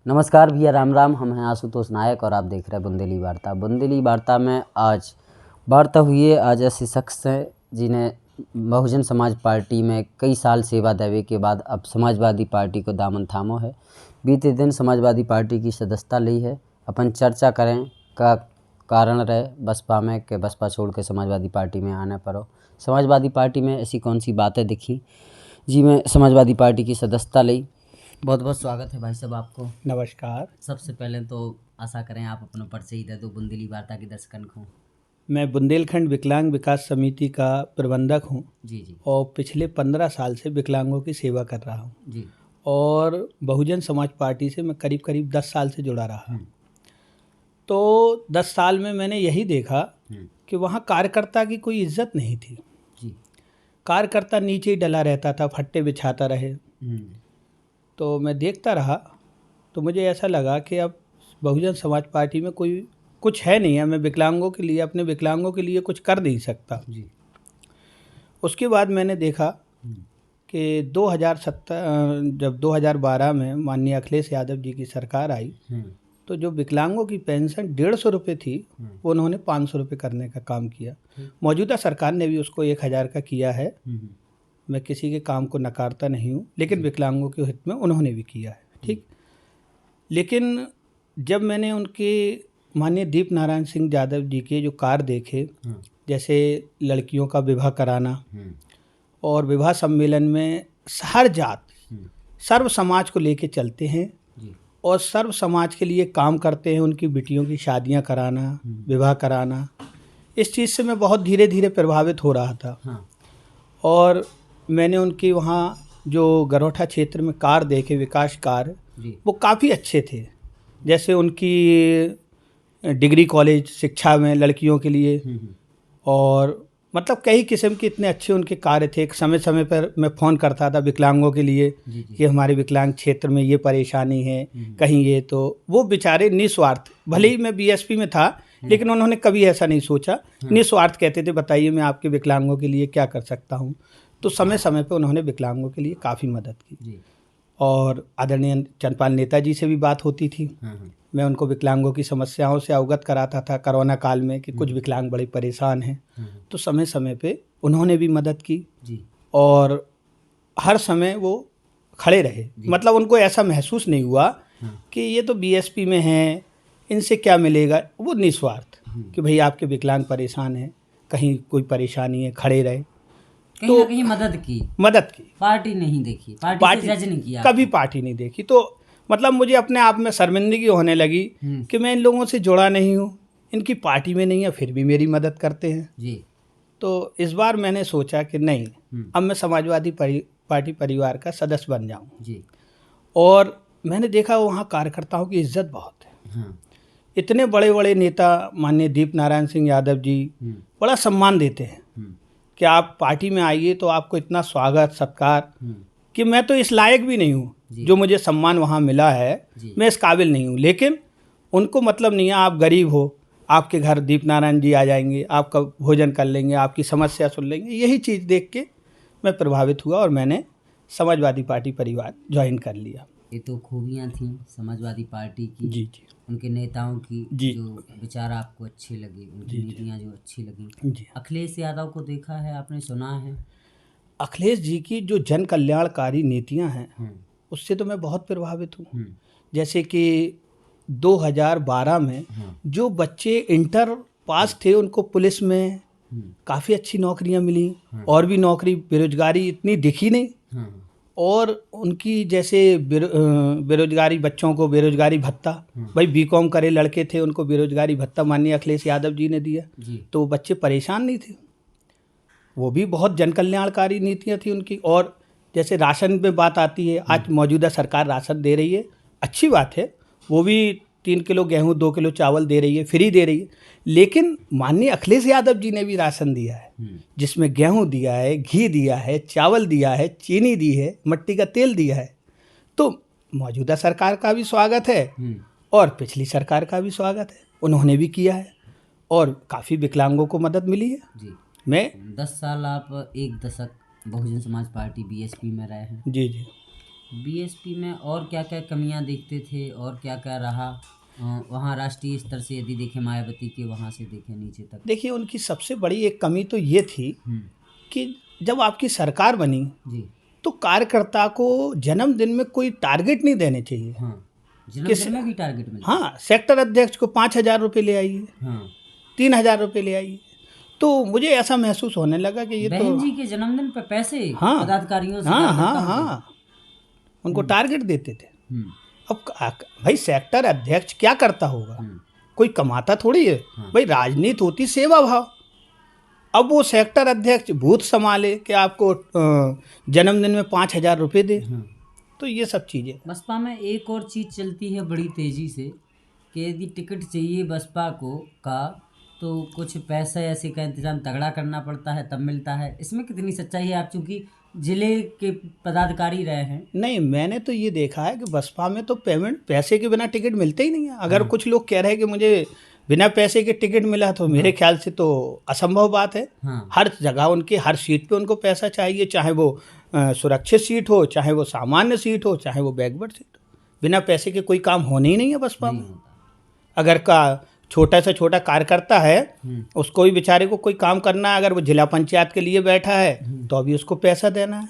नमस्कार भैया, राम राम। हम हैं आशुतोष नायक और आप देख रहे हैं बुंदेली वार्ता। बुंदेली वार्ता में आज वार्ता हुई है आज ऐसे शख्स हैं जिन्हें बहुजन समाज पार्टी में कई साल सेवा देने के बाद अब समाजवादी पार्टी को दामन थामो है। बीते दिन समाजवादी पार्टी की सदस्यता ली है। अपन चर्चा करें का कारण रहे बसपा में कि बसपा छोड़ के समाजवादी पार्टी में आने पर हो। समाजवादी पार्टी में ऐसी कौन सी बातें दिखी जी मैं समाजवादी पार्टी की सदस्यता ली। बहुत बहुत स्वागत है भाई साहब आपको। नमस्कार। सबसे पहले तो आशा करें आप अपना परिचय दे दो बुंदेली वार्ता के दर्शकन को। मैं बुंदेलखंड विकलांग विकास समिति का प्रबंधक हूं जी जी। और पिछले 15 साल से विकलांगों की सेवा कर रहा हूं जी। और बहुजन समाज पार्टी से मैं करीब करीब 10 साल से जुड़ा रहा। तो 10 साल में मैंने यही देखा कि वहाँ कार्यकर्ता की कोई इज्जत नहीं थी जी। कार्यकर्ता नीचे ही डला रहता था, फट्टे बिछाता रहे। तो मैं देखता रहा तो मुझे ऐसा लगा कि अब बहुजन समाज पार्टी में कोई कुछ है नहीं है, मैं विकलांगों के लिए अपने विकलांगों के लिए कुछ कर नहीं सकता जी। उसके बाद मैंने देखा कि 2017 जब 2012 में माननीय अखिलेश यादव जी की सरकार आई तो जो विकलांगों की पेंशन 150 रुपये थी वो उन्होंने 500 रुपये करने का काम किया। मौजूदा सरकार ने भी उसको 1000 का किया है। मैं किसी के काम को नकारता नहीं हूँ, लेकिन विकलांगों के हित में उन्होंने भी किया है, ठीक। लेकिन जब मैंने उनके माननीय दीप नारायण सिंह यादव जी के जो कार्य देखे, जैसे लड़कियों का विवाह कराना और विवाह सम्मेलन में हर जात सर्व समाज को लेके चलते हैं और सर्व समाज के लिए काम करते हैं, उनकी बेटियों की शादियां कराना, विवाह कराना, इस चीज़ से मैं बहुत धीरे धीरे प्रभावित हो रहा था। और मैंने उनके वहाँ जो गरोठा क्षेत्र में कार्य देखे, विकास कार्य, वो काफ़ी अच्छे थे। जैसे उनकी डिग्री कॉलेज शिक्षा में लड़कियों के लिए और मतलब कई किस्म के इतने अच्छे उनके कार्य थे। समय समय पर मैं फ़ोन करता था विकलांगों के लिए कि हमारे विकलांग क्षेत्र में ये परेशानी है, कहीं ये, तो वो बेचारे निस्वार्थ, भले ही मैं बीएसपी में था लेकिन उन्होंने कभी ऐसा नहीं सोचा, निस्वार्थ कहते थे बताइए मैं आपके विकलांगों के लिए क्या कर सकता हूँ। तो समय समय पर उन्होंने विकलांगों के लिए काफ़ी मदद की। और आदरणीय चंद्रपाल नेताजी से भी बात होती थी, मैं उनको विकलांगों की समस्याओं से अवगत कराता था कोरोना काल में कि कुछ विकलांग बड़े परेशान हैं। तो समय समय पे उन्होंने भी मदद की और हर समय वो खड़े रहे। मतलब उनको ऐसा महसूस नहीं हुआ कि ये तो बीएसपी में हैं, इनसे क्या मिलेगा। वो निस्वार्थ कि भाई आपके विकलांग परेशान हैं, कहीं कोई परेशानी है, खड़े रहे। कहीं ना कहीं मदद की पार्टी नहीं देखी, पार्टी से जज नहीं किया, कभी पार्टी नहीं देखी। तो मतलब मुझे अपने आप में शर्मिंदगी होने लगी कि मैं इन लोगों से जुड़ा नहीं हूँ, इनकी पार्टी में नहीं है, फिर भी मेरी मदद करते हैं जी। तो इस बार मैंने सोचा कि नहीं, अब मैं समाजवादी पार्टी परिवार का सदस्य बन जाऊँ जी। और मैंने देखा वहाँ कार्यकर्ताओं की इज्जत बहुत है। इतने बड़े बड़े नेता माननीय दीप नारायण सिंह यादव जी बड़ा सम्मान देते हैं कि आप पार्टी में आइए, तो आपको इतना स्वागत सत्कार कि मैं तो इस लायक भी नहीं हूँ जो मुझे सम्मान वहाँ मिला है, मैं इस काबिल नहीं हूँ। लेकिन उनको मतलब नहीं है, आप गरीब हो, आपके घर दीप नारायण जी आ जाएंगे, आपका भोजन कर लेंगे, आपकी समस्या सुन लेंगे। यही चीज़ देख के मैं प्रभावित हुआ और मैंने समाजवादी पार्टी परिवार ज्वाइन कर लिया। ये तो खूबियाँ थी समाजवादी पार्टी की जी, उनके नेताओं की जो विचार आपको अच्छे लगे, उनकी नीतियाँ जो अच्छी लगी। अखिलेश यादव को देखा है आपने, सुना है? अखिलेश जी की जो जन कल्याणकारी नीतियाँ हैं उससे तो मैं बहुत प्रभावित हूँ। जैसे कि 2012 में जो बच्चे इंटर पास थे उनको पुलिस में काफ़ी अच्छी नौकरियाँ मिली और भी नौकरी, बेरोजगारी इतनी दिखी नहीं। और उनकी जैसे बेरोजगारी बच्चों को बेरोजगारी भत्ता, भाई बीकॉम करे लड़के थे उनको बेरोजगारी भत्ता माननीय अखिलेश यादव जी ने दिया, तो बच्चे परेशान नहीं थे। वो भी बहुत जन कल्याणकारी नीतियाँ थी उनकी। और जैसे राशन पे बात आती है, आज मौजूदा सरकार राशन दे रही है, अच्छी बात है, वो भी 3 किलो गेहूँ 2 किलो चावल दे रही है, फ्री दे रही है। लेकिन माननीय अखिलेश यादव जी ने भी राशन दिया है जिसमें गेहूँ दिया है, घी दिया है, चावल दिया है, चीनी दी है, मिट्टी का तेल दिया है। तो मौजूदा सरकार का भी स्वागत है और पिछली सरकार का भी स्वागत है, उन्होंने भी किया है और काफ़ी विकलांगों को मदद मिली है जी। मैं 10 साल, आप एक दशक बहुजन समाज पार्टी बीएसपी में रहे हैं जी जी। बीएसपी में और क्या क्या कमियां देखते थे और क्या क्या रहा वहाँ राष्ट्रीय स्तर से यदि देखें मायावती के वहाँ से देखें नीचे तक? देखिए, उनकी सबसे बड़ी एक कमी तो ये थी हम्म, कि जब आपकी सरकार बनी जी तो कार्यकर्ता को जन्मदिन में कोई टारगेट नहीं देने चाहिए। हाँ, किस जन्मदिन में भी टारगेट मिलता है। हाँ, सेक्टर अध्यक्ष को 5,000 रुपये ले आइए, हाँ, 3,000 रुपये ले आइए। तो मुझे ऐसा महसूस होने लगा कि ये तो बहन जी के जन्मदिन पे पैसे हाँ पदाधिकारियों से, हाँ हाँ कार्यकर्ताओं से। हाँ उनको टारगेट देते थे। हम्म, अब भाई सेक्टर अध्यक्ष क्या करता होगा? हम्म, कोई कमाता थोड़ी है। हाँ। भाई राजनीति होती सेवा भाव। अब वो सेक्टर अध्यक्ष बूथ संभाले कि आपको जन्मदिन में 5,000 रुपये दे। हाँ। तो ये सब चीज़ें बसपा में एक और चीज़ चलती है बड़ी तेज़ी से कि यदि टिकट चाहिए बसपा को का तो कुछ पैसे ऐसे का इंतज़ाम तगड़ा करना पड़ता है तब मिलता है। इसमें कितनी सच्चाई है? आप चूँकि जिले के पदाधिकारी रहे हैं। नहीं, मैंने तो ये देखा है कि बसपा में तो पेमेंट पैसे के बिना टिकट मिलते ही नहीं है। अगर कुछ लोग कह रहे हैं कि मुझे बिना पैसे के टिकट मिला तो मेरे ख्याल से तो असंभव बात है। हाँ, हर जगह उनकी हर सीट पे उनको पैसा चाहिए, चाहे वो सुरक्षित सीट हो, चाहे वो सामान्य सीट हो, चाहे वो बैकवर्ड सीट हो। बिना पैसे के कोई काम होने ही नहीं है बसपा नहीं में। होता। अगर का छोटा से छोटा कार्यकर्ता है, उसको भी बेचारे को कोई काम करना है, अगर वो जिला पंचायत के लिए बैठा है तो अभी उसको पैसा देना है।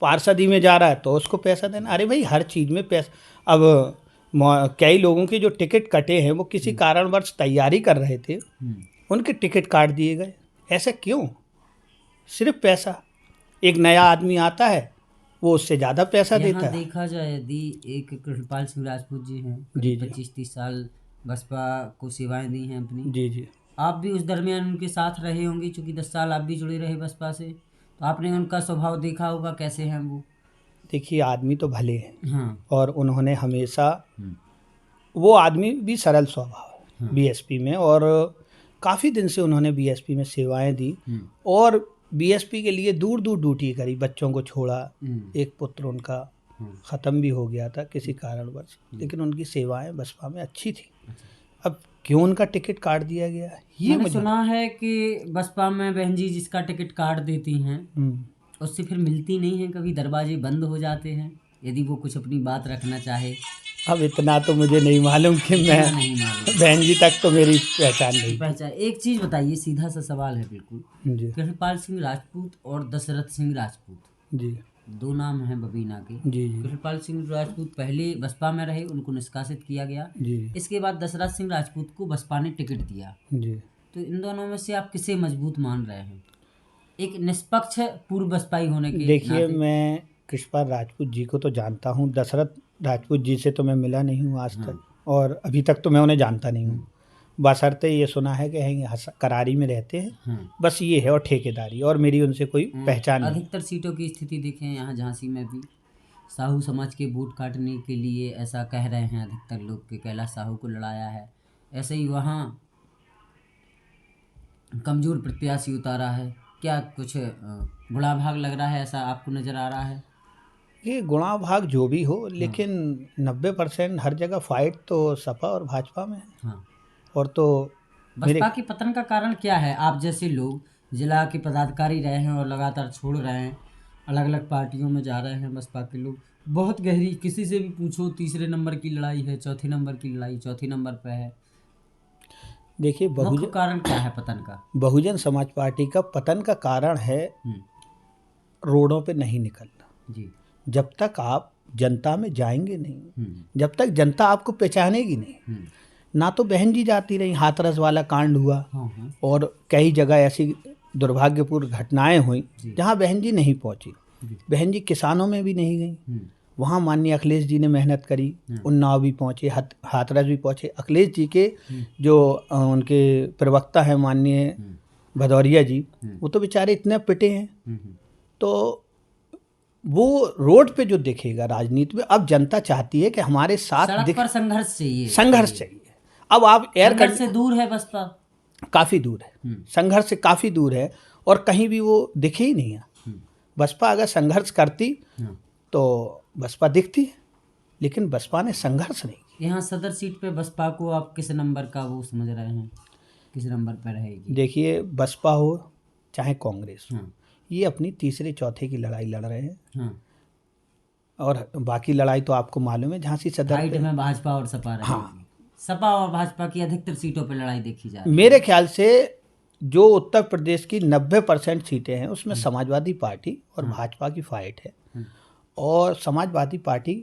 पार्षदी में जा रहा है तो उसको पैसा देना। अरे भाई, हर चीज़ में पैसा। अब कई लोगों के जो टिकट कटे हैं वो किसी कारणवश तैयारी कर रहे थे, उनके टिकट काट दिए गए। ऐसा क्यों? सिर्फ पैसा। एक नया आदमी आता है, वो उससे ज़्यादा पैसा देता यहाँ है। देखा जाए यदि एक कृष्णपाल सिंह राजपूत जी हैं, जी जी 25-30 साल बसपा को सेवाएं दी हैं अपनी। जी जी। आप भी उस दरमियान उनके साथ रहे होंगे चूँकि 10 साल आप भी जुड़े रहे बसपा से, तो आपने उनका स्वभाव देखा होगा कैसे हैं वो। देखिए, आदमी तो भले हैं हाँ, और उन्होंने हमेशा, हम्म, वो आदमी भी सरल स्वभाव है हाँ, बीएसपी में, और काफ़ी दिन से उन्होंने बीएसपी में सेवाएं दी हम्म, और बीएसपी के लिए दूर दूर ड्यूटी करी, बच्चों को छोड़ा। हम्म, एक पुत्र उनका हम्म, ख़त्म भी हो गया था किसी कारणवश, लेकिन उनकी सेवाएं बसपा में अच्छी थी। अब क्यों उनका टिकट काट दिया गया, ये मैंने मुझे सुना है कि बसपा में बहन जी जिसका टिकट काट देती हैं उससे फिर मिलती नहीं है, कभी दरवाजे बंद हो जाते हैं यदि वो कुछ अपनी बात रखना चाहे। अब इतना तो मुझे नहीं मालूम कि मैं, नहीं मालूम बहन जी तक तो मेरी पहचान नहीं। पहचान। एक चीज़ बताइए, सीधा सा सवाल है बिल्कुल। जी कृष्णपाल सिंह राजपूत और दशरथ सिंह राजपूत, जी दो नाम हैं बबीना के। जी जी कृष्णपाल सिंह राजपूत पहले बसपा में रहे, उनको निष्कासित किया गया। जी इसके बाद दशरथ सिंह राजपूत को बसपा ने टिकट दिया। जी। तो इन दोनों में से आप किसे मजबूत मान रहे हैं, एक निष्पक्ष पूर्व बसपाई होने के देखिए, नाते? मैं कृष्णपाल राजपूत जी को तो जानता हूँ, दशरथ राजपूत जी से तो मैं मिला नहीं हूँ आज तक, और अभी तक तो मैं उन्हें जानता नहीं हूँ। बशर्ते ये सुना है कि यहाँ करारी में रहते हैं, हाँ। बस ये है, और ठेकेदारी, और मेरी उनसे कोई पहचान नहीं। अधिकतर सीटों की स्थिति देखें यहाँ झांसी में भी साहू समाज के वोट काटने के लिए ऐसा कह रहे हैं अधिकतर लोग कि कैलाश साहू को लड़ाया है। ऐसे ही वहाँ कमज़ोर प्रत्याशी उतारा है। क्या कुछ गुणा भाग लग रहा है, ऐसा आपको नज़र आ रहा है? ये गुणा भाग जो भी हो, लेकिन 90% हर जगह फाइट तो सपा और भाजपा में है। हाँ। और तो मेरे, बसपा के पतन का कारण क्या है? आप जैसे लोग जिला के पदाधिकारी रहे हैं और लगातार छोड़ रहे हैं, अलग अलग पार्टियों में जा रहे हैं बसपा के लोग। बहुत गहरी, किसी से भी पूछो तीसरे नंबर की लड़ाई है, चौथे नंबर की लड़ाई चौथे नंबर पे है। देखिए, मुख्य कारण क्या है पतन का? बहुजन समाज पार्टी का पतन का कारण है रोडों पे नहीं निकलना। जी। जब तक आप जनता में जाएंगे नहीं, हम्म, जब तक जनता आपको पहचानेगी नहीं, ना तो बहन जी जाती रही, हाथरस वाला कांड हुआ, हाँ हाँ और कई जगह ऐसी दुर्भाग्यपूर्ण घटनाएं हुई जहां बहन जी नहीं पहुंची। बहन जी किसानों में भी नहीं गई, वहाँ माननीय अखिलेश जी ने मेहनत करी, उन्नाव भी पहुँचे, हाथरस भी पहुँचे। अखिलेश जी के जो उनके प्रवक्ता हैं माननीय भदौरिया जी, वो तो बेचारे इतने पिटे हैं। तो वो रोड पे जो दिखेगा राजनीति में, अब जनता चाहती है कि हमारे साथ सड़क पर संघर्ष चाहिए, संघर्ष चाहिए। अब आप संघर्ष से दूर है बसपा, काफ़ी दूर है, संघर्ष से काफ़ी दूर है, और कहीं भी वो दिखे ही नहीं है। बसपा अगर संघर्ष करती तो बसपा दिखती है, लेकिन बसपा ने संघर्ष नहीं किया। यहाँ सदर सीट पे बसपा को आप किस नंबर का वो समझ रहे हैं, किस नंबर पर रहेगी? देखिए, बसपा हो चाहे कांग्रेस हो, ये अपनी तीसरे चौथे की लड़ाई लड़ रहे हैं। और बाकी लड़ाई तो आपको मालूम है, झांसी सदर फाइट पे। में भाजपा और सपा रहेगी। हाँ। सपा और भाजपा की अधिकतर सीटों पर लड़ाई देखी जा रही है। मेरे ख्याल से जो उत्तर प्रदेश की 90% सीटें हैं उसमें समाजवादी पार्टी और भाजपा की फाइट है। और समाजवादी पार्टी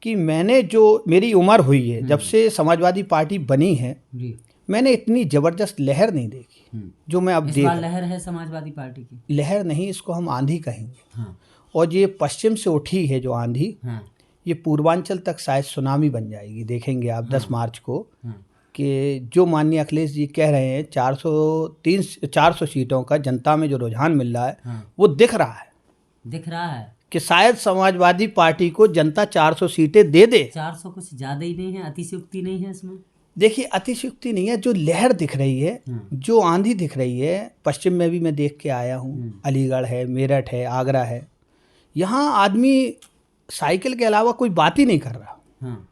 की मेरी उम्र हुई है जब से समाजवादी पार्टी बनी है, जी। मैंने इतनी ज़बरदस्त लहर नहीं देखी जो मैं अब इस देख बार लहर है समाजवादी पार्टी की। लहर नहीं, इसको हम आंधी कहेंगे। हाँ। और ये पश्चिम से उठी है जो आंधी, हाँ। ये पूर्वांचल तक शायद सुनामी बन जाएगी। देखेंगे आप 10 मार्च को हाँ। कि जो माननीय अखिलेश जी कह रहे हैं 400 सीटों का जनता में जो रुझान मिल रहा है, हाँ। वो दिख रहा है कि शायद समाजवादी पार्टी को जनता 400 सीटें दे दे। 400 कुछ ज़्यादा ही नहीं है, अतिशयोक्ति नहीं है इसमें। देखिए, अतिशयोक्ति नहीं है, जो लहर दिख रही है, जो आंधी दिख रही है, पश्चिम में भी मैं देख के आया हूँ। अलीगढ़ है, मेरठ है, आगरा है, यहाँ आदमी साइकिल के अलावा कोई बात ही नहीं कर रहा। हाँ।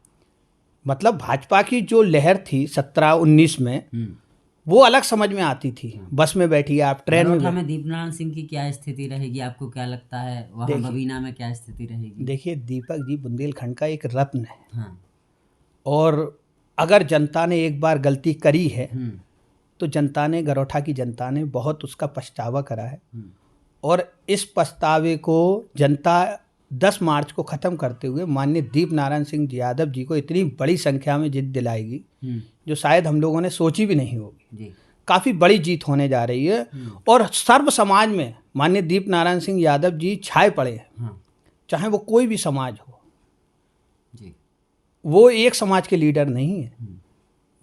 मतलब भाजपा की जो लहर थी 17-19 में, वो अलग समझ में आती थी। बस में बैठिए आप, ट्रेन में दीपनारायण सिंह की क्या स्थिति रहेगी, आपको क्या लगता है? वहाँ बबीना में क्या स्थिति रहेगी? देखिए, दीपक जी बुंदेलखंड का एक रत्न है। हाँ। और अगर जनता ने एक बार गलती करी है तो गरोठा की जनता ने बहुत उसका पछतावा करा है। और इस पछतावे को जनता 10 मार्च को ख़त्म करते हुए माननीय दीपनारायण सिंह यादव जी को इतनी बड़ी संख्या में जीत दिलाएगी जो शायद हम लोगों ने सोची भी नहीं होगी। काफ़ी बड़ी जीत होने जा रही है। और सर्व समाज में माननीय दीपनारायण सिंह यादव जी छाए पड़े हैं। चाहे वो कोई भी समाज हो, वो एक समाज के लीडर नहीं है।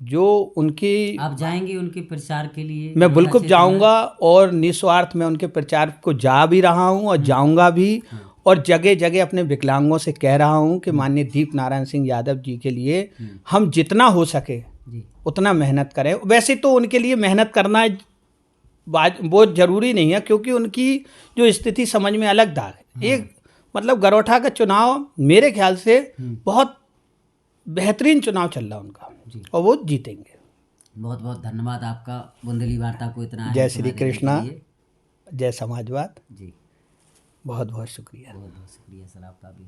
जो उनकी आप जाएंगे उनके प्रचार के लिए? मैं बिल्कुल जाऊंगा और निस्वार्थ में उनके प्रचार को जा भी रहा हूं और जाऊंगा भी। और जगह जगह अपने विकलांगों से कह रहा हूं कि माननीय दीपनारायण सिंह यादव जी के लिए हम जितना हो सके उतना मेहनत करें। वैसे तो उनके लिए मेहनत करना बहुत ज़रूरी नहीं है, क्योंकि उनकी जो स्थिति समझ में अलग दाग है। एक मतलब गरोठा का चुनाव मेरे ख्याल से बहुत बेहतरीन चुनाव चल रहा उनका और वो जीतेंगे। बहुत बहुत धन्यवाद आपका बुंदेली वार्ता को इतना। जय श्री कृष्णा, जय समाजवाद जी। बहुत बहुत शुक्रिया। बहुत बहुत शुक्रिया सर आपका भी।